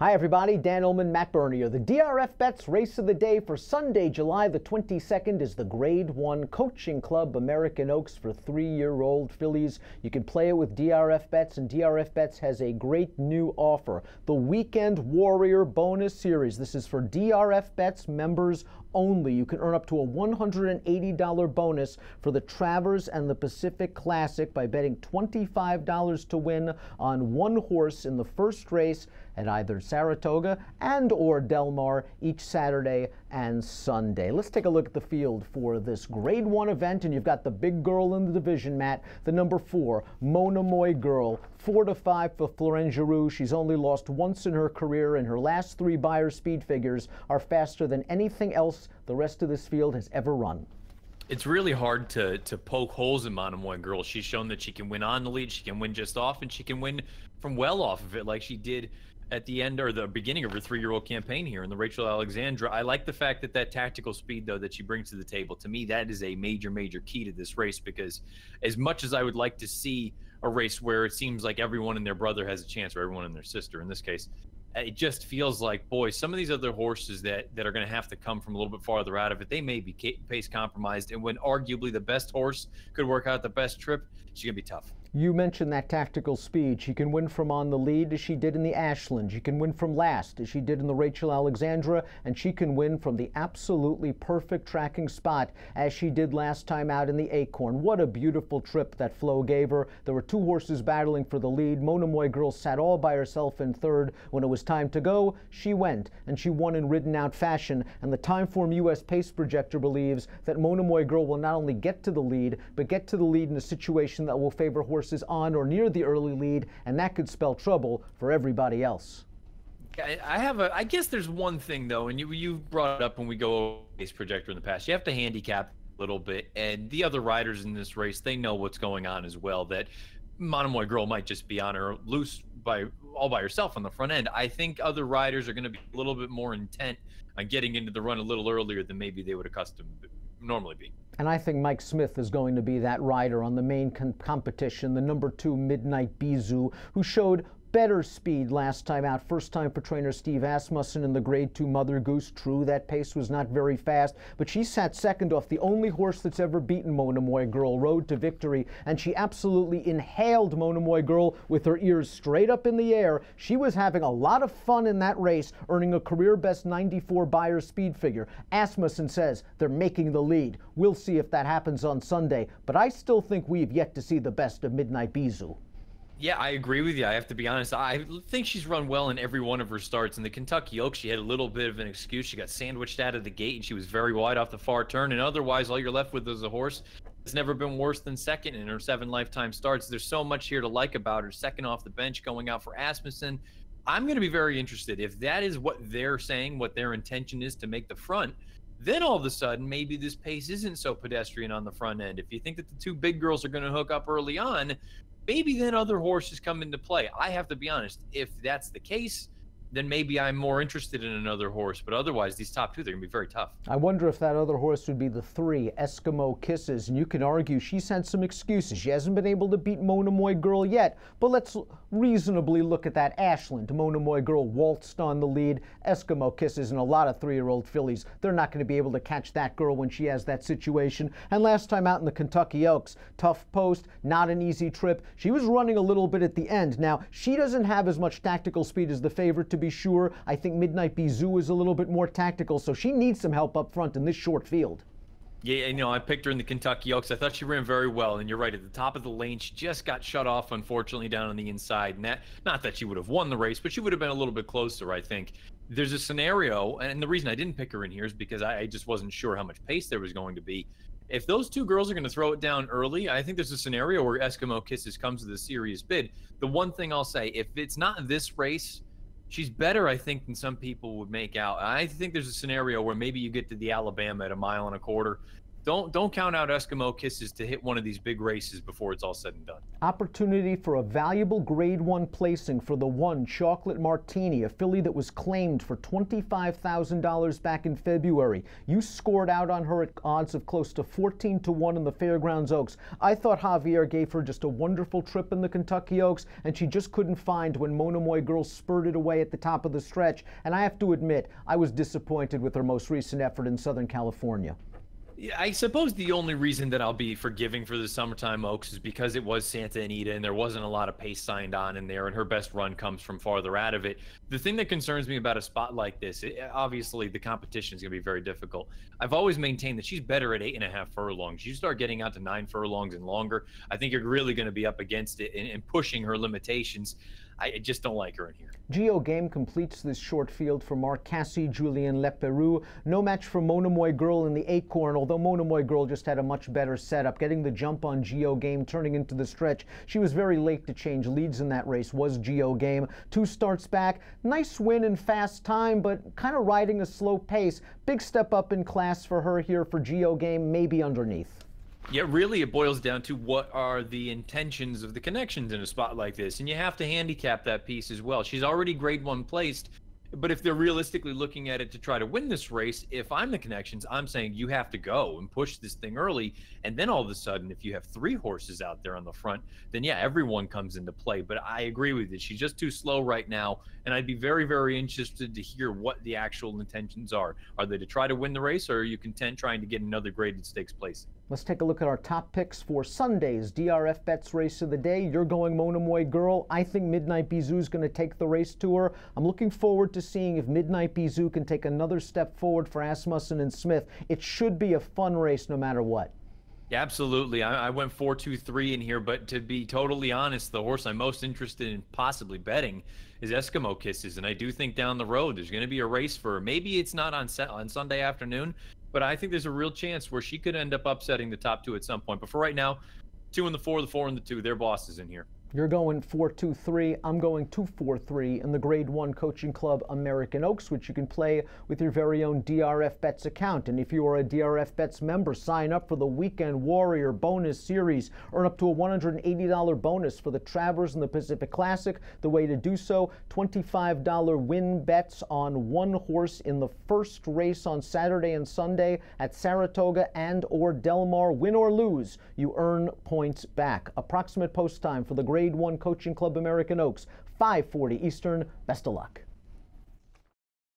Hi everybody, Dan Illman, Matt Bernier. The DRFBets race of the day for Sunday, July the 22nd is the Grade 1 Coaching Club American Oaks for 3-year-old fillies. You can play it with DRFBets, and DRFBets has a great new offer. The Weekend Warrior Bonus Series. This is for DRFBets members only. You can earn up to a $180 bonus for the Travers and the Pacific Classic by betting $25 to win on one horse in the first race at either Saratoga and or Del Mar each Saturday and Sunday. Let's take a look at the field for this Grade 1 event, and you've got the big girl in the division, Matt, the number 4, Mona Moy Girl, 4-5 for Florent Giroux. She's only lost once in her career, and her last 3 Beyer speed figures are faster than anything else the rest of this field has ever run. It's really hard to poke holes in Mona Moy Girl. She's shown that she can win on the lead, she can win just off, and she can win from well off of it like she did at the end or the beginning of her 3-year-old campaign here in the Rachel Alexandra. I like the fact that tactical speed, though, that she brings to the table. To me, that is a major key to this race, because as much as I would like to see a race where it seems like everyone and their brother has a chance, or everyone and their sister in this case, it just feels like, boy, some of these other horses that are going to have to come from a little bit farther out of it, they may be pace compromised, and when arguably the best horse could work out the best trip, she's going to be tough. You mentioned that tactical speed. She can win from on the lead as she did in the Ashland. She can win from last as she did in the Rachel Alexandra, and she can win from the absolutely perfect tracking spot as she did last time out in the Acorn. What a beautiful trip that Flo gave her. There were 2 horses battling for the lead. Mona Moy Girl sat all by herself in third. When it was time to go, she went, and she won in ridden out fashion. And the Timeform US Pace Projector believes that Mona Moy Girl will not only get to the lead, but get to the lead in a situation that will favor horses on or near the early lead, and that could spell trouble for everybody else. I guess there's one thing though, and you brought it up when we go over Pace Projector in the past. You have to handicap a little bit, and the other riders in this race, they know what's going on as well, that Mona Moy Girl might just be on her loose all by herself on the front end. I think other riders are going to be a little bit more intent on getting into the run a little earlier than maybe they would normally be. And I think Mike Smith is going to be that rider on the main competition, the number 2 Midnight Bisou, who showed better speed last time out. First time for trainer Steve Asmussen in the Grade 2 Mother Goose. True, that pace was not very fast, but she sat second off the only horse that's ever beaten Mona Moy Girl, Road to Victory, and she absolutely inhaled Mona Moy Girl with her ears straight up in the air. She was having a lot of fun in that race, earning a career best 94 Beyer speed figure. Asmussen says they're making the lead. We'll see if that happens on Sunday, but I still think we've yet to see the best of Midnight Bisou. Yeah, I agree with you. I have to be honest. I think she's run well in every one of her starts. In the Kentucky Oaks, she had a little bit of an excuse. She got sandwiched out of the gate, and she was very wide off the far turn. And otherwise, all you're left with is a horse that's never been worse than second in her 7 lifetime starts. There's so much here to like about her. Second off the bench, going out for Asmussen. I'm going to be very interested. If that is what they're saying, what their intention is to make the front, then all of a sudden, maybe this pace isn't so pedestrian on the front end. If you think that the 2 big girls are going to hook up early on, maybe then other horses come into play. I have to be honest, if that's the case, then maybe I'm more interested in another horse. But otherwise, these top 2, they're going to be very tough. I wonder if that other horse would be the 3, Eskimo Kisses. And you can argue she's had some excuses. She hasn't been able to beat Mona Moy Girl yet. But let's reasonably look at that Ashland. Mona Moy Girl waltzed on the lead. Eskimo Kisses and a lot of 3-year-old fillies, they're not going to be able to catch that girl when she has that situation. And last time out in the Kentucky Oaks, tough post, not an easy trip. She was running a little bit at the end. Now, she doesn't have as much tactical speed as the favorite, to be sure. I think Midnight Bisou is a little bit more tactical, so she needs some help up front in this short field. Yeah, you know, I picked her in the Kentucky Oaks. I thought she ran very well, and you're right, at the top of the lane, she just got shut off, unfortunately, down on the inside. And not that she would have won the race, but she would have been a little bit closer, I think. There's a scenario, and the reason I didn't pick her in here is because I just wasn't sure how much pace there was going to be. If those 2 girls are going to throw it down early, I think there's a scenario where Eskimo Kisses comes with a serious bid. The one thing I'll say, if it's not this race, she's better, I think, than some people would make out. I think there's a scenario where maybe you get to the Alabama at 1.25 miles. don't count out Eskimo Kisses to hit one of these big races before it's all said and done. Opportunity for a valuable Grade 1 placing for the One Chocolate Martini, a filly that was claimed for $25,000 back in February. You scored out on her at odds of close to 14-1 in the Fairgrounds Oaks. I thought Javier gave her just a wonderful trip in the Kentucky Oaks, and she just couldn't find when Monomoy Girl spurted away at the top of the stretch. And I have to admit, I was disappointed with her most recent effort in Southern California. Yeah, I suppose the only reason that I'll be forgiving for the Summertime Oaks is because it was Santa Anita and there wasn't a lot of pace signed on in there, and her best run comes from farther out of it. The thing that concerns me about a spot like this, obviously the competition is going to be very difficult. I've always maintained that she's better at 8.5 furlongs. You start getting out to 9 furlongs and longer, I think you're really going to be up against it and pushing her limitations. I just don't like her in here. Gio Game completes this short field for Mark Casse, Julien Leperoux. No match for Monomoy Girl in the Acorn, although Monomoy Girl just had a much better setup. Getting the jump on Gio Game, turning into the stretch. She was very late to change leads in that race, was Gio Game. 2 starts back. Nice win in fast time, but kind of riding a slow pace. Big step up in class for her here for Gio Game, maybe underneath. Yeah, really, it boils down to what are the intentions of the connections in a spot like this, and you have to handicap that piece as well. She's already Grade 1 placed, but if they're realistically looking at it to try to win this race, if I'm the connections, I'm saying you have to go and push this thing early, and then all of a sudden, if you have 3 horses out there on the front, then yeah, everyone comes into play. But I agree with you. She's just too slow right now, and I'd be very, very interested to hear what the actual intentions are. Are they to try to win the race, or are you content trying to get another graded stakes placing? Let's take a look at our top picks for Sunday's DRFBets race of the day. You're going Monomoy Girl. I think Midnight Bizou's going to take the race to her. I'm looking forward to seeing if Midnight Bizou can take another step forward for Asmussen and Smith. It should be a fun race no matter what. Yeah, absolutely. I went 4-2-3 in here, but to be totally honest, the horse I'm most interested in possibly betting is Eskimo Kisses, and I do think down the road there's going to be a race for her. Maybe it's not on Sunday afternoon, but I think there's a real chance where she could end up upsetting the top 2 at some point. But for right now, 2 and the 4, the 4 and the 2, they're bosses in here. You're going 4-2-3. I'm going 2-4-3 in the Grade 1 Coaching Club American Oaks, which you can play with your very own DRFBets account. And if you are a DRFBets member, sign up for the Weekend Warrior bonus series. Earn up to a $180 bonus for the Travers and the Pacific Classic. The way to do so, $25 win bets on 1 horse in the first race on Saturday and Sunday at Saratoga and or Del Mar. Win or lose, you earn points back. Approximate post time for the Grade 1 Coaching Club American Oaks, 5:40 Eastern. Best of luck.